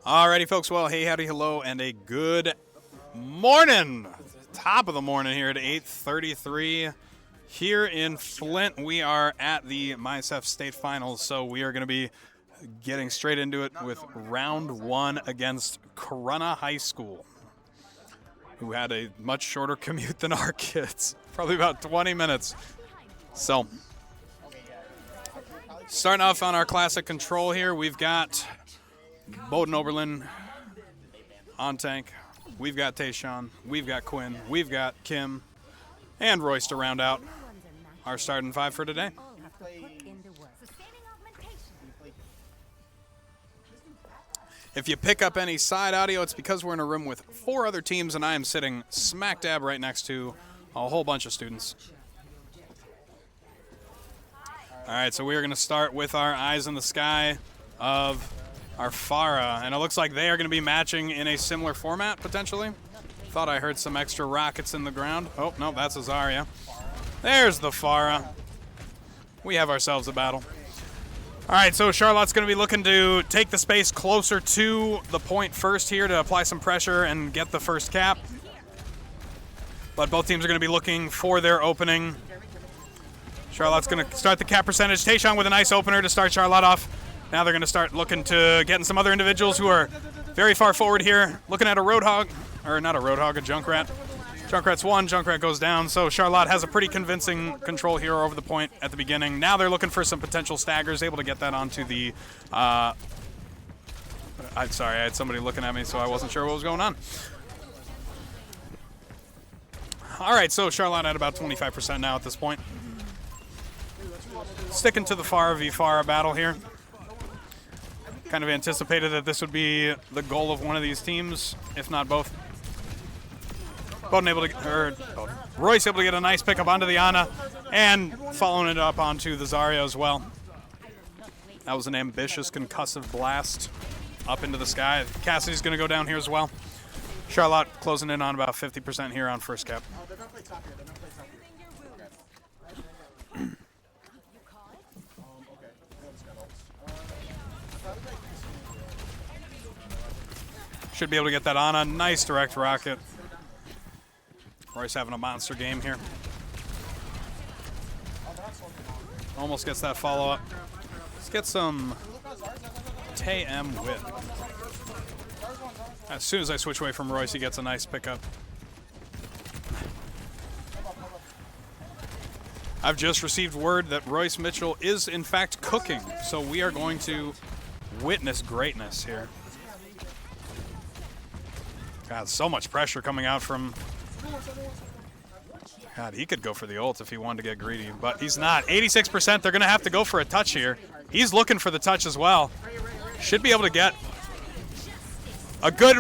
Alrighty, folks. Well, hey, howdy, hello, and a good morning. Top of the morning here at 8:33 here in Flint. We are at the MiHSEF state finals, so we are going to be getting straight into it with round one against Corunna High School, who had a much shorter commute than our kids, probably about 20 minutes. So, starting off on our classic control here, we've got Bowden Oberlin on tank. We've got Tayshawn. We've got Quinn. We've got Kim and Royce to round out our starting five for today. If you pick up any side audio, it's because we're in a room with 4 other teams and I am sitting smack dab right next to a whole bunch of students. All right, so we are going to start with our eyes in the sky of our Farah, and it looks like they are going to be matching in a similar format, potentially. Thought I heard some extra rockets in the ground. Oh, no, that's Azaria. There's the Farah. We have ourselves a battle. All right, so Charlotte's going to be looking to take the space closer to the point first here to apply some pressure and get the first cap. But both teams are going to be looking for their opening. Charlotte's going to start the cap percentage. Tayshawn with a nice opener to start Charlotte off. Now they're going to start looking to getting some other individuals who are very far forward here. Looking at a Roadhog, or not a Roadhog, a Junkrat. Junkrat's one, Junkrat goes down. So Charlotte has a pretty convincing control here over the point at the beginning. Now they're looking for some potential staggers, able to get that onto the... I'm sorry, I had somebody looking at me, so I wasn't sure what was going on. All right, so Charlotte at about 25% now at this point. Sticking to the Farah v. Farah battle here. Kind of anticipated that this would be the goal of one of these teams, if not both. Royce able to get a nice pickup onto the Ana, and following it up onto the Zarya as well. That was an ambitious concussive blast up into the sky. Cassidy's going to go down here as well. Charlotte closing in on about 50% here on first cap. Should be able to get that on a nice direct rocket. Royce having a monster game here. Almost gets that follow-up. Let's get some Tay M whip. As soon as I switch away from Royce, he gets a nice pickup. I've just received word that Royce Mitchell is in fact cooking, so we are going to witness greatness here. God, so much pressure coming out from... God, he could go for the ult if he wanted to get greedy, but he's not. 86%, they're going to have to go for a touch here. He's looking for the touch as well. Should be able to get a good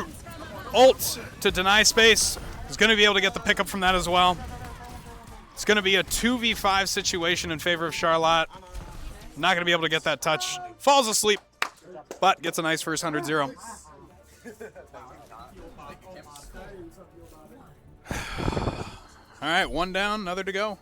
ult to deny space. He's going to be able to get the pickup from that as well. It's going to be a 2v5 situation in favor of Charlotte. Not going to be able to get that touch. Falls asleep, but gets a nice first 100-0. All right, one down, another to go.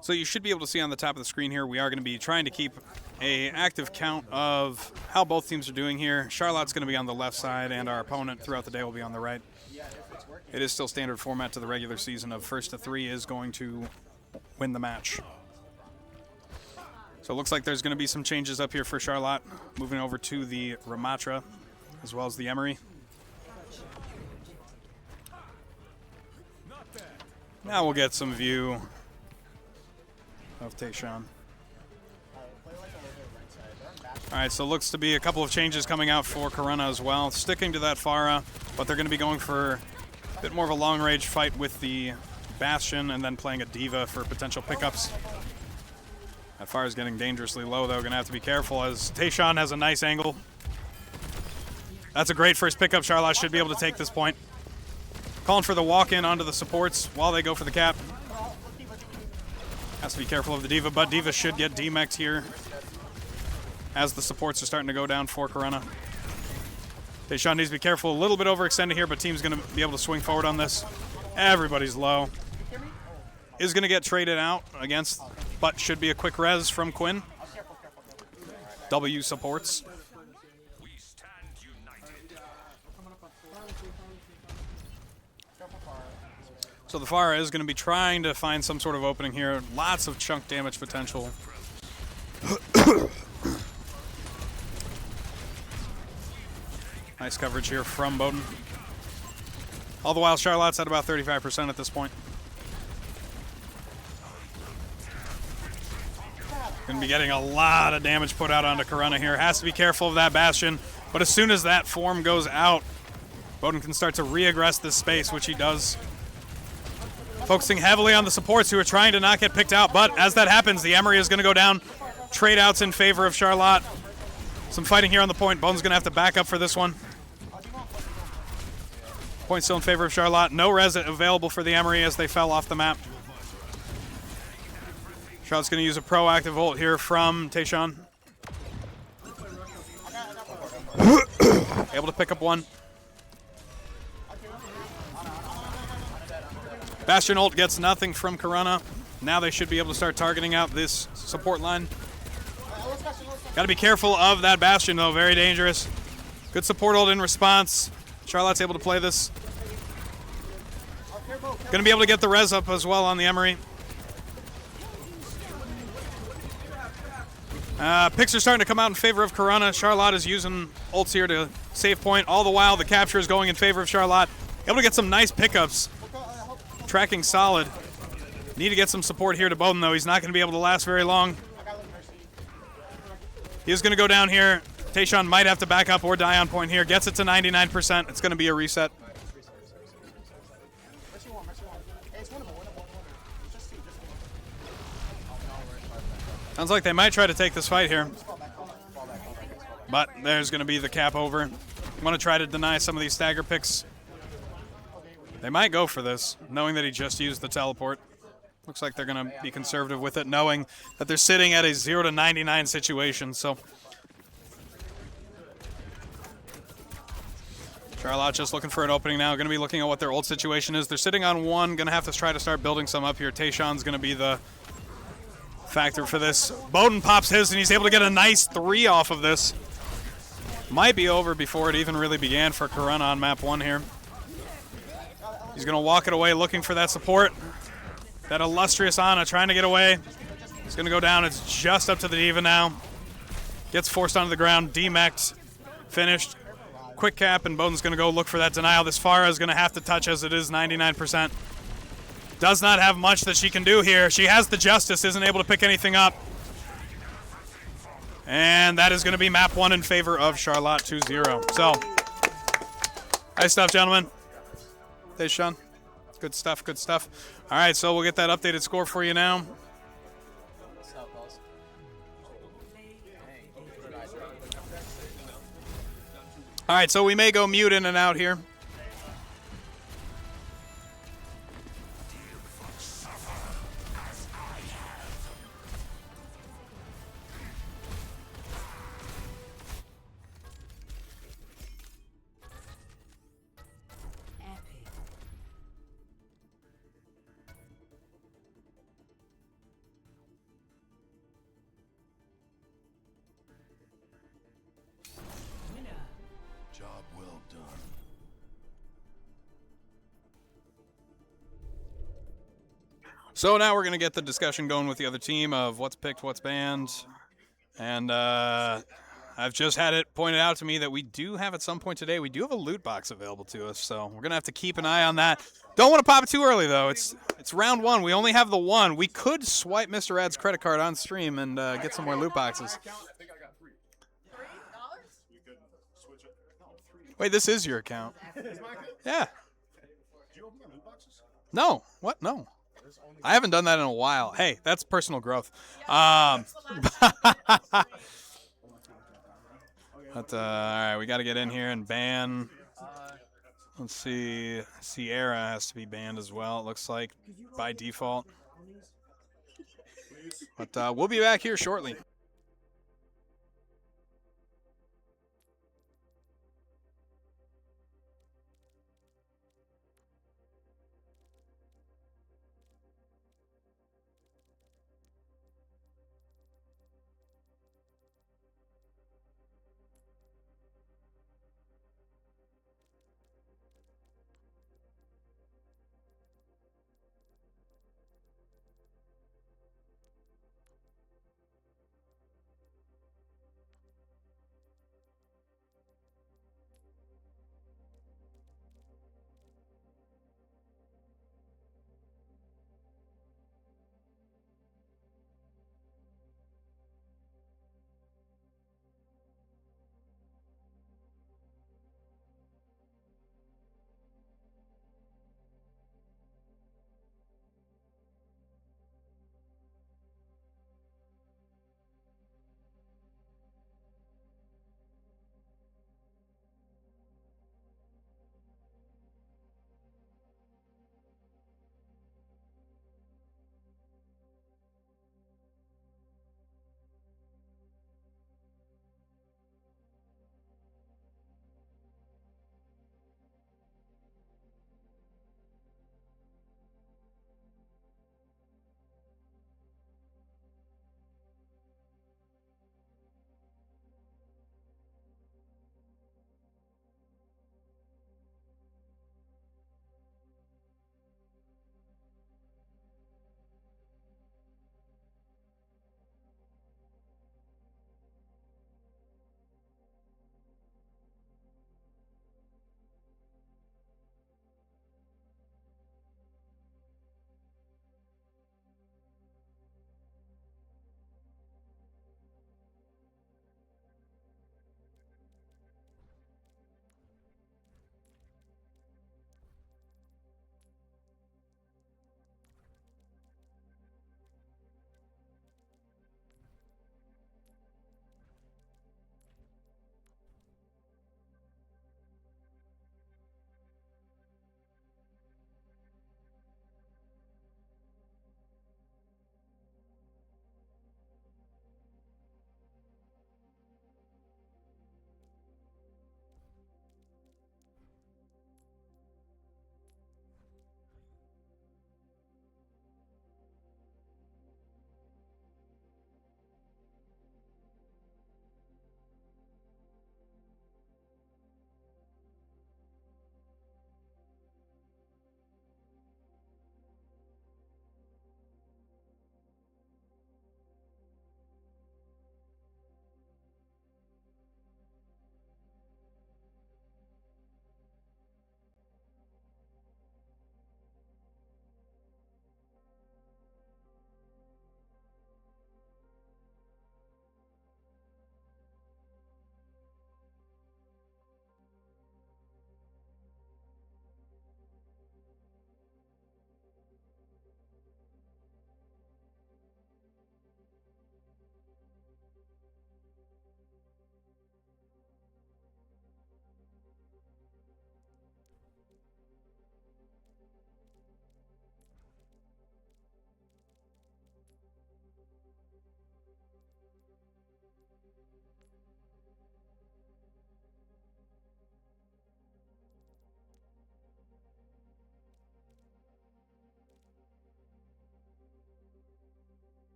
So you should be able to see on the top of the screen here, we are going to be trying to keep an active count of how both teams are doing here. Charlotte's going to be on the left side, and our opponent throughout the day will be on the right. It is still standard format to the regular season of 1st to 3 is going to win the match. So it looks like there's going to be some changes up here for Charlotte, moving over to the Ramatra as well as the Emery. Now we'll get some view of Tayshawn. All right, so it looks to be a couple of changes coming out for Corunna as well. Sticking to that Farah, but they're going to be going for a bit more of a long-range fight with the Bastion and then playing a Diva for potential pickups. That Farah's getting dangerously low, though. Going to have to be careful as Tayshawn has a nice angle. That's a great first pickup. Charlotte should be able to take this point. Calling for the walk-in onto the supports while they go for the cap. Has to be careful of the Diva, but Diva should get demexed here as the supports are starting to go down for Corunna. Tayshawn needs to be careful. A little bit overextended here, but team's going to be able to swing forward on this. Everybody's low. Is going to get traded out against, but should be a quick res from Quinn. W supports. So the Pharah is going to be trying to find some sort of opening here. Lots of chunk damage potential. Nice coverage here from Bowden. All the while, Charlotte's at about 35% at this point. Going to be getting a lot of damage put out onto Corunna here. Has to be careful of that Bastion. But as soon as that form goes out, Bowden can start to re-aggress this space, which he does. Focusing heavily on the supports who are trying to not get picked out. But as that happens, the Emery is going to go down. Trade outs in favor of Charlotte. Some fighting here on the point. Bowden's going to have to back up for this one. Point still in favor of Charlotte. No res available for the Emery as they fell off the map. Charlotte's going to use a proactive ult here from Tayshawn. Able to pick up one. Bastion ult gets nothing from Corunna. Now they should be able to start targeting out this support line. Got to be careful of that Bastion, though. Very dangerous. Good support ult in response. Charlotte's able to play this. Going to be able to get the res up as well on the Emery. Picks are starting to come out in favor of Corunna. Charlotte is using ults here to save point. All the while, the capture is going in favor of Charlotte. Able to get some nice pickups. Tracking solid. Need to get some support here to Bowden, though. He's not going to be able to last very long. He is going to go down here. Tayshawn might have to back up or die on point here. Gets it to 99%. It's going to be a reset. Sounds like they might try to take this fight here. But there's going to be the cap over. I'm going to try to deny some of these stagger picks. They might go for this, knowing that he just used the teleport. Looks like they're going to be conservative with it, knowing that they're sitting at a 0 to 99 situation. So Charlotte just looking for an opening now. Going to be looking at what their ult situation is. They're sitting on one. Going to have to try to start building some up here. Tayshawn's going to be the factor for this. Bowden pops his, and he's able to get a nice 3 off of this. Might be over before it even really began for Corunna on map 1 here. He's going to walk it away looking for that support. That illustrious Ana trying to get away. He's going to go down. It's just up to the Diva now. Gets forced onto the ground. D-mech'd. Finished. Quick cap, and Bowden's going to go look for that denial. This Pharah is going to have to touch as it is 99%. Does not have much that she can do here. She has the Justice, isn't able to pick anything up. And that is going to be map 1 in favor of Charlotte 2-0. So, nice stuff, gentlemen. Thanks, Sean. Good stuff, good stuff. All right, so we'll get that updated score for you now. All right, so we may go mute in and out here. So now we're going to get the discussion going with the other team of what's picked, what's banned. And I've just had it pointed out to me that we do have at some point today, we do have a loot box available to us. So we're going to have to keep an eye on that. Don't want to pop it too early, though. It's round 1. We only have the 1. We could swipe Mr. Ad's credit card on stream and get some more loot boxes. Wait, this is your account. Yeah. No. What? No. I haven't done that in a while. Hey, that's personal growth. But, all right, we got to get in here and ban. Let's see. Sierra has to be banned as well, it looks like, by default. But we'll be back here shortly.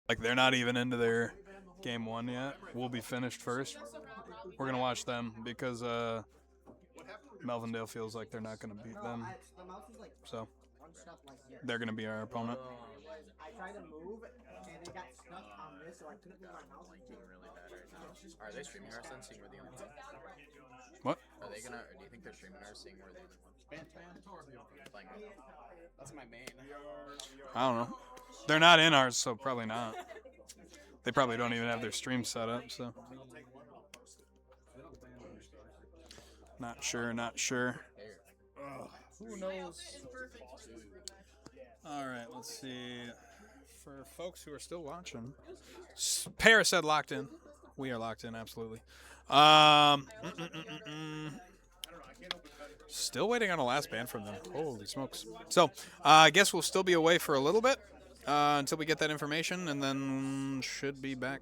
Like, they're not even into their game one yet. We'll be finished first. We're going to watch them because Melvindale feels like they're not going to beat them. So they're going to be our opponent. I tried to move and it got stuck on this, so I couldn't move my mouse. Being really bad right now. Are they streaming ours then, seeing we're the only one? What? Are they gonna? Or do you think they're streaming ours, seeing we're the only one? Playing That's my main. I don't know. They're not in ours, so probably not. They probably don't even have their stream set up, so. Not sure, not sure. Who knows? All right, let's see. For folks who are still watching, Paris said locked in. We are locked in, absolutely. Still waiting on a last ban from them. Holy smokes. So, I guess we'll still be away for a little bit until we get that information, and then should be back.